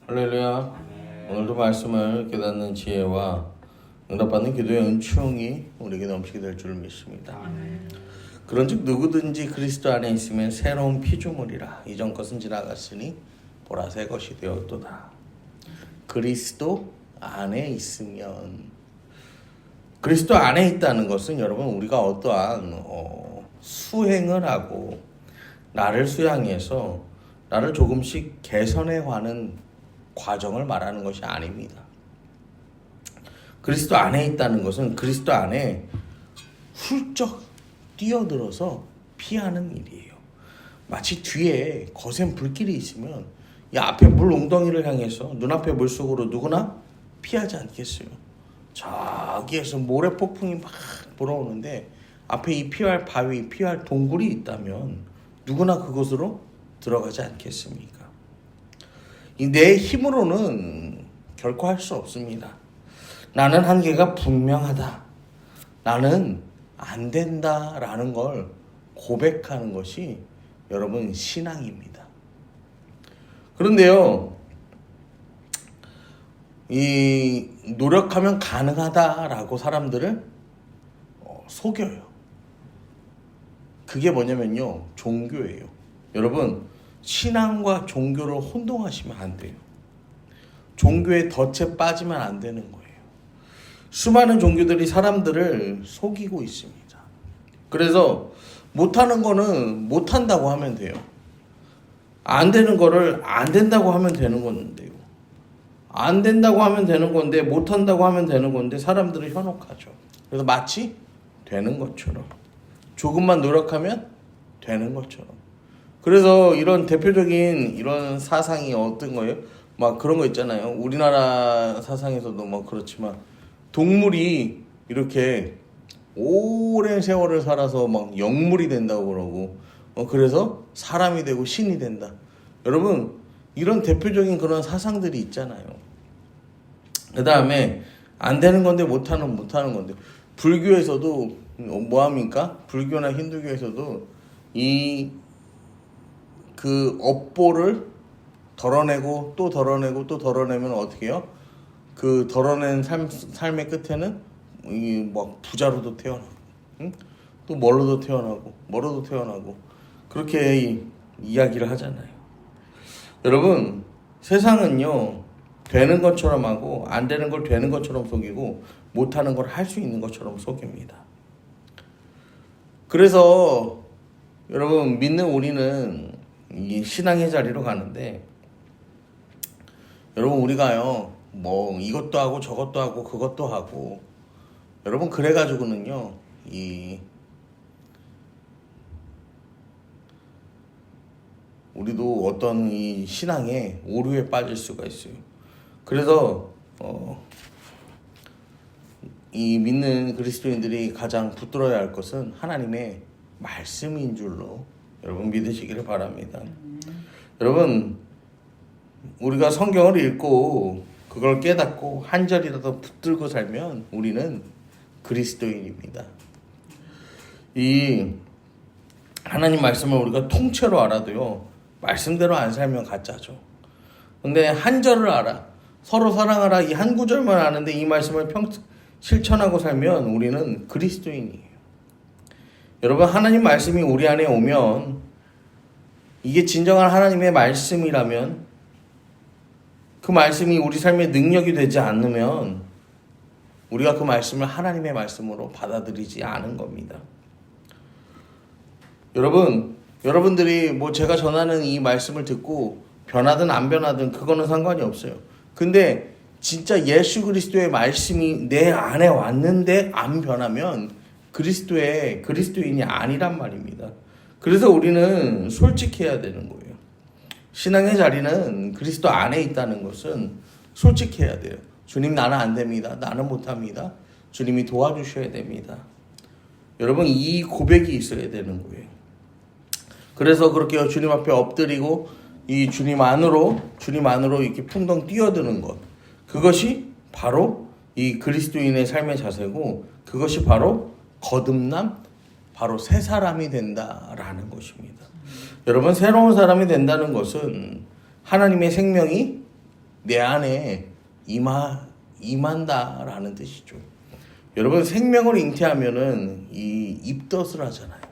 할렐루야. 오늘도 말씀을 깨닫는 지혜와 응답받는 기도의 은총이 우리에게 넘치게 될 줄을 믿습니다. 그런즉 누구든지 그리스도 안에 있으면 새로운 피조물이라. 이전 것은 지나갔으니 보라 새 것이 되었도다. 그리스도 안에 있으면, 그리스도 안에 있다는 것은 여러분 우리가 어떠한 수행을 하고 나를 수양해서 나를 조금씩 개선해가는 과정을 말하는 것이 아닙니다. 그리스도 안에 있다는 것은 그리스도 안에 훌쩍 뛰어들어서 피하는 일이에요. 마치 뒤에 거센 불길이 있으면 이 앞에 물 웅덩이를 향해서 눈앞에 물속으로 누구나 피하지 않겠어요. 저기에서 모래 폭풍이 막 불어오는데 앞에 이 피할 바위, 피할 동굴이 있다면 누구나 그곳으로 들어가지 않겠습니까? 내 힘으로는 결코 할 수 없습니다. 나는 한계가 분명하다. 나는 안 된다라는 걸 고백하는 것이 여러분 신앙입니다. 그런데요, 이 노력하면 가능하다라고 사람들을 속여요. 그게 뭐냐면요, 종교예요. 여러분, 신앙과 종교를 혼동하시면 안 돼요. 종교에 덫에 빠지면 안 되는 거예요. 수많은 종교들이 사람들을 속이고 있습니다. 그래서 못하는 거는 못한다고 하면 돼요. 안 되는 거를 안 된다고 하면 되는 건데요. 안 된다고 하면 되는 건데 못한다고 하면 되는 건데 사람들은 현혹하죠. 그래서 마치 되는 것처럼, 조금만 노력하면 되는 것처럼. 그래서 이런 대표적인 이런 사상이 어떤 거예요? 막 그런 거 있잖아요. 우리나라 사상에서도 뭐 그렇지만 동물이 이렇게 오랜 세월을 살아서 막 영물이 된다고 그러고, 그래서 사람이 되고 신이 된다. 여러분, 이런 대표적인 그런 사상들이 있잖아요. 그 다음에 안 되는 건데 못하는 건데, 불교에서도 뭐 합니까? 불교나 힌두교에서도 그 업보를 덜어내고 또 덜어내고 또 덜어내면 어떻게 해요? 그 덜어낸 삶의 끝에는 막 부자로도 태어나고, 응? 또 멀어도 태어나고 그렇게 이야기를 하잖아요. 여러분, 세상은요, 되는 것처럼 하고 안 되는 걸 되는 것처럼 속이고 못하는 걸 할 수 있는 것처럼 속입니다. 그래서 여러분, 믿는 우리는 이 신앙의 자리로 가는데, 여러분, 우리가요 뭐 이것도 하고 저것도 하고 그것도 하고, 여러분, 그래가지고는요 우리도 어떤 이 신앙의 오류에 빠질 수가 있어요. 그래서 이 믿는 그리스도인들이 가장 붙들어야 할 것은 하나님의 말씀인 줄로 여러분 믿으시기를 바랍니다. 여러분, 우리가 성경을 읽고 그걸 깨닫고 한 절이라도 붙들고 살면 우리는 그리스도인입니다. 이 하나님 말씀을 우리가 통째로 알아도요, 말씀대로 안 살면 가짜죠. 근데 한 절을 알아, 서로 사랑하라, 이 한 구절만 아는데 이 말씀을 실천하고 살면 우리는 그리스도인이에요. 여러분, 하나님 말씀이 우리 안에 오면, 이게 진정한 하나님의 말씀이라면, 그 말씀이 우리 삶의 능력이 되지 않으면 우리가 그 말씀을 하나님의 말씀으로 받아들이지 않은 겁니다. 여러분들이 뭐 제가 전하는 이 말씀을 듣고 변하든 안 변하든 그거는 상관이 없어요. 근데 진짜 예수 그리스도의 말씀이 내 안에 왔는데 안 변하면 그리스도인이 아니란 말입니다. 그래서 우리는 솔직해야 되는 거예요. 신앙의 자리는 그리스도 안에 있다는 것은 솔직해야 돼요. 주님, 나는 안 됩니다. 나는 못합니다. 주님이 도와주셔야 됩니다. 여러분, 이 고백이 있어야 되는 거예요. 그래서 그렇게 주님 앞에 엎드리고 이 주님 안으로 이렇게 풍덩 뛰어드는 것, 그것이 바로 이 그리스도인의 삶의 자세고, 그것이 바로 거듭남, 바로 새 사람이 된다라는 것입니다. 여러분, 새로운 사람이 된다는 것은 하나님의 생명이 내 안에 임한다라는 뜻이죠. 여러분 생명을 잉태하면은 이 입덧을 하잖아요.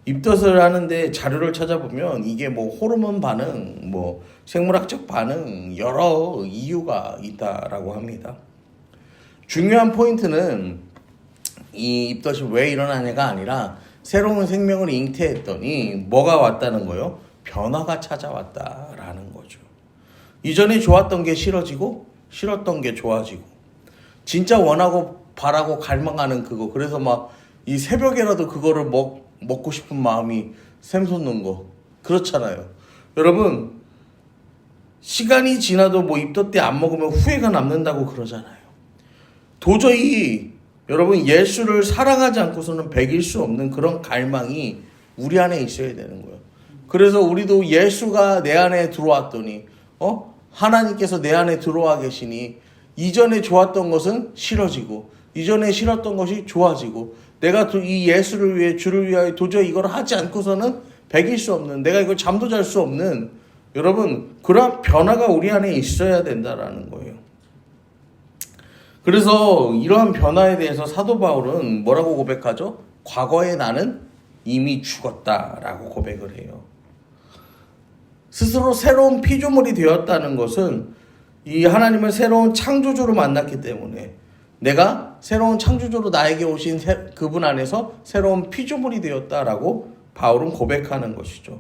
입덧을 하는데 자료를 찾아보면 이게 뭐 호르몬 반응, 뭐 생물학적 반응 여러 이유가 있다라고 합니다. 중요한 포인트는 이 입덧이 왜 일어나냐가 아니라 새로운 생명을 잉태했더니 뭐가 왔다는 거요? 변화가 찾아왔다라는 거죠. 이전에 좋았던 게 싫어지고 싫었던 게 좋아지고 진짜 원하고 바라고 갈망하는 그거, 그래서 막 이 새벽에라도 그거를 먹고 싶은 마음이 샘솟는 거 그렇잖아요. 여러분 시간이 지나도 뭐 입덧 때 안 먹으면 후회가 남는다고 그러잖아요. 도저히 여러분 예수를 사랑하지 않고서는 배길 수 없는 그런 갈망이 우리 안에 있어야 되는 거예요. 그래서 우리도 예수가 내 안에 들어왔더니 하나님께서 내 안에 들어와 계시니 이전에 좋았던 것은 싫어지고 이전에 싫었던 것이 좋아지고 내가 이 예수를 위해 주를 위하여 도저히 이걸 하지 않고서는 배길 수 없는, 내가 이걸 잠도 잘 수 없는, 여러분 그러한 변화가 우리 안에 있어야 된다라는 거예요. 그래서 이러한 변화에 대해서 사도 바울은 뭐라고 고백하죠? 과거에 나는 이미 죽었다라고 고백을 해요. 스스로 새로운 피조물이 되었다는 것은 이 하나님을 새로운 창조주로 만났기 때문에 내가 새로운 창조주로 나에게 오신 그분 안에서 새로운 피조물이 되었다라고 바울은 고백하는 것이죠.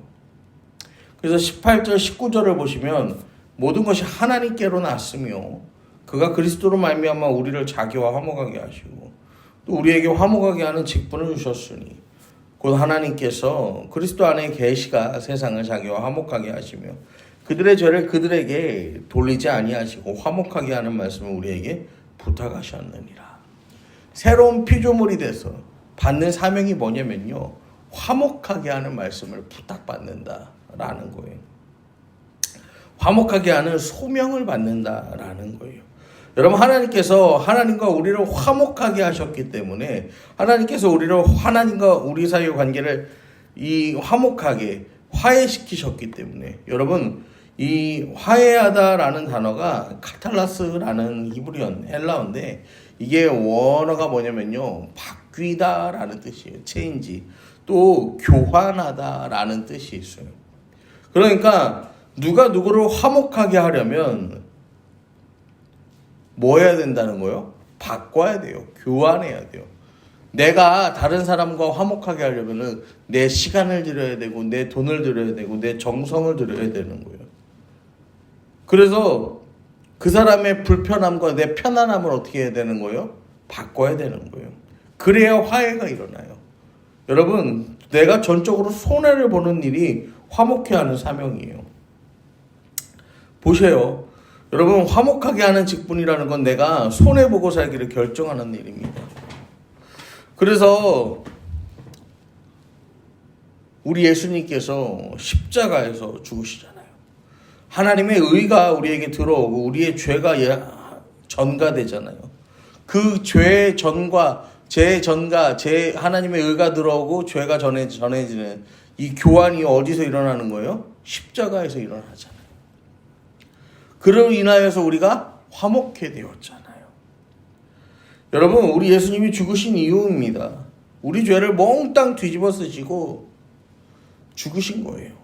그래서 18절 19절을 보시면 모든 것이 하나님께로 났으며 그가 그리스도로 말미암아 우리를 자기와 화목하게 하시고 또 우리에게 화목하게 하는 직분을 주셨으니 곧 하나님께서 그리스도 안에 계시가 세상을 자기와 화목하게 하시며 그들의 죄를 그들에게 돌리지 아니하시고 화목하게 하는 말씀을 우리에게 부탁하셨느니라. 새로운 피조물이 돼서 받는 사명이 뭐냐면요, 화목하게 하는 말씀을 부탁받는다라는 거예요. 화목하게 하는 소명을 받는다라는 거예요. 여러분 하나님께서 하나님과 우리를 화목하게 하셨기 때문에 하나님께서 우리를 하나님과 우리 사이의 관계를 이 화목하게 화해시키셨기 때문에 여러분 이 화해하다라는 단어가 카탈라스라는 히브리어 헬라어인데 이게 원어가 뭐냐면요 바뀌다라는 뜻이에요. 체인지. 또 교환하다라는 뜻이 있어요. 그러니까 누가 누구를 화목하게 하려면 뭐 해야 된다는 거예요? 바꿔야 돼요. 교환해야 돼요. 내가 다른 사람과 화목하게 하려면 내 시간을 들여야 되고 내 돈을 들여야 되고 내 정성을 들여야 되는 거예요. 그래서 그 사람의 불편함과 내 편안함을 어떻게 해야 되는 거예요? 바꿔야 되는 거예요. 그래야 화해가 일어나요. 여러분 내가 전적으로 손해를 보는 일이 화목해 하는 사명이에요. 보세요. 여러분 화목하게 하는 직분이라는 건 내가 손해보고 살기를 결정하는 일입니다. 그래서 우리 예수님께서 십자가에서 죽으시잖아요. 하나님의 의가 우리에게 들어오고 우리의 죄가 전가되잖아요. 그 죄의 전과 제 하나님의 의가 들어오고 죄가 전해지는 이 교환이 어디서 일어나는 거예요? 십자가에서 일어나잖아요. 그로 인하여서 우리가 화목해 되었잖아요. 여러분 우리 예수님이 죽으신 이유입니다. 우리 죄를 몽땅 뒤집어 쓰시고 죽으신 거예요.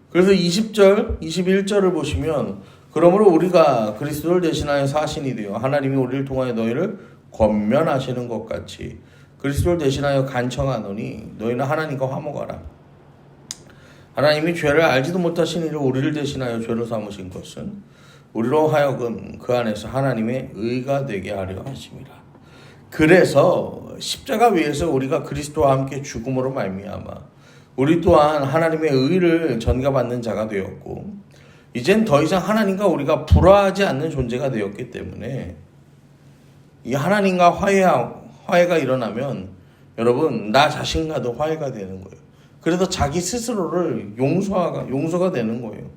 그래서 20절, 21절을 보시면 그러므로 우리가 그리스도를 대신하여 사신이 되어 하나님이 우리를 통하여 너희를 권면하시는 것 같이 그리스도를 대신하여 간청하노니 너희는 하나님과 화목하라. 하나님이 죄를 알지도 못하신 이를 우리를 대신하여 죄로 삼으신 것은 우리로 하여금 그 안에서 하나님의 의가 되게 하려 하심이라. 그래서 십자가 위에서 우리가 그리스도와 함께 죽음으로 말미암아 우리 또한 하나님의 의를 전가받는 자가 되었고 이젠 더 이상 하나님과 우리가 불화하지 않는 존재가 되었기 때문에 이 하나님과 화해가 일어나면 여러분 나 자신과도 화해가 되는 거예요. 그래서 자기 스스로를 용서가 되는 거예요.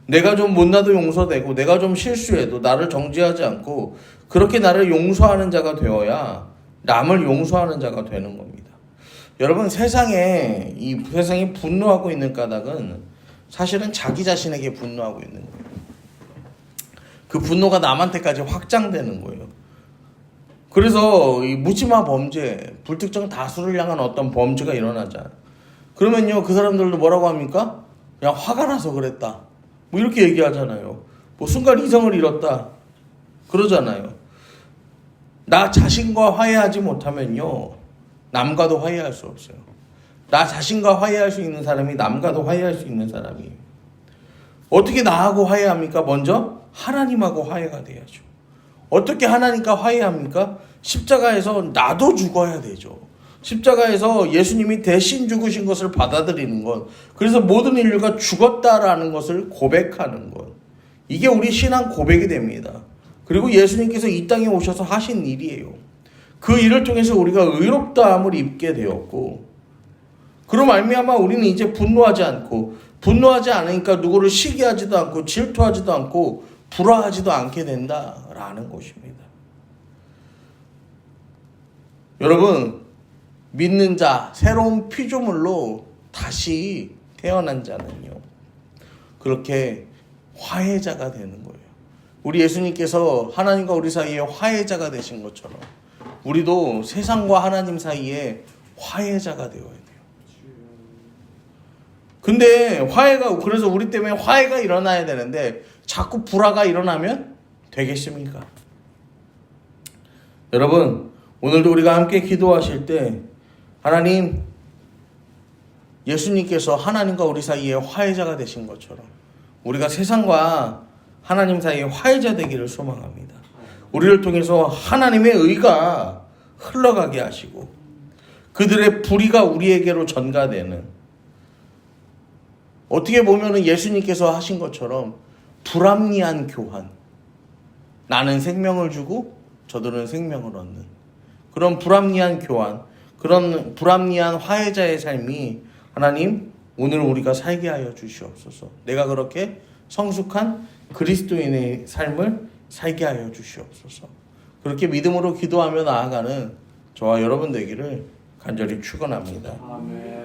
내가 좀 못나도 용서되고 내가 좀 실수해도 나를 정죄하지 않고 그렇게 나를 용서하는 자가 되어야 남을 용서하는 자가 되는 겁니다. 여러분 세상이 분노하고 있는 까닭은 사실은 자기 자신에게 분노하고 있는 거예요. 그 분노가 남한테까지 확장되는 거예요. 그래서 이 묻지마 범죄, 불특정 다수를 향한 어떤 범죄가 일어나잖아요. 그러면요, 그 사람들도 뭐라고 합니까? 그냥 화가 나서 그랬다. 뭐 이렇게 얘기하잖아요. 뭐 순간 이성을 잃었다. 그러잖아요. 나 자신과 화해하지 못하면요, 남과도 화해할 수 없어요. 나 자신과 화해할 수 있는 사람이 남과도 화해할 수 있는 사람이에요. 어떻게 나하고 화해합니까? 먼저 하나님하고 화해가 돼야죠. 어떻게 하나님과 화해합니까? 십자가에서 나도 죽어야 되죠. 십자가에서 예수님이 대신 죽으신 것을 받아들이는 것, 그래서 모든 인류가 죽었다라는 것을 고백하는 것, 이게 우리 신앙 고백이 됩니다. 그리고 예수님께서 이 땅에 오셔서 하신 일이에요. 그 일을 통해서 우리가 의롭다함을 입게 되었고, 그로 말미암아 우리는 이제 분노하지 않으니까 누구를 시기하지도 않고 질투하지도 않고 불화하지도 않게 된다라는 것입니다. 여러분, 믿는 자, 새로운 피조물로 다시 태어난 자는요, 그렇게 화해자가 되는 거예요. 우리 예수님께서 하나님과 우리 사이에 화해자가 되신 것처럼 우리도 세상과 하나님 사이에 화해자가 되어야 돼요. 근데 그래서 우리 때문에 화해가 일어나야 되는데 자꾸 불화가 일어나면 되겠습니까? 여러분, 오늘도 우리가 함께 기도하실 때 하나님, 예수님께서 하나님과 우리 사이에 화해자가 되신 것처럼 우리가 세상과 하나님 사이에 화해자 되기를 소망합니다. 우리를 통해서 하나님의 의가 흘러가게 하시고 그들의 불의가 우리에게로 전가되는, 어떻게 보면 예수님께서 하신 것처럼 불합리한 교환, 나는 생명을 주고 저들은 생명을 얻는 그런 불합리한 교환, 그런 불합리한 화해자의 삶이 하나님 오늘 우리가 살게 하여 주시옵소서. 내가 그렇게 성숙한 그리스도인의 삶을 살게 하여 주시옵소서. 그렇게 믿음으로 기도하며 나아가는 저와 여러분 되기를 간절히 축원합니다. 아멘.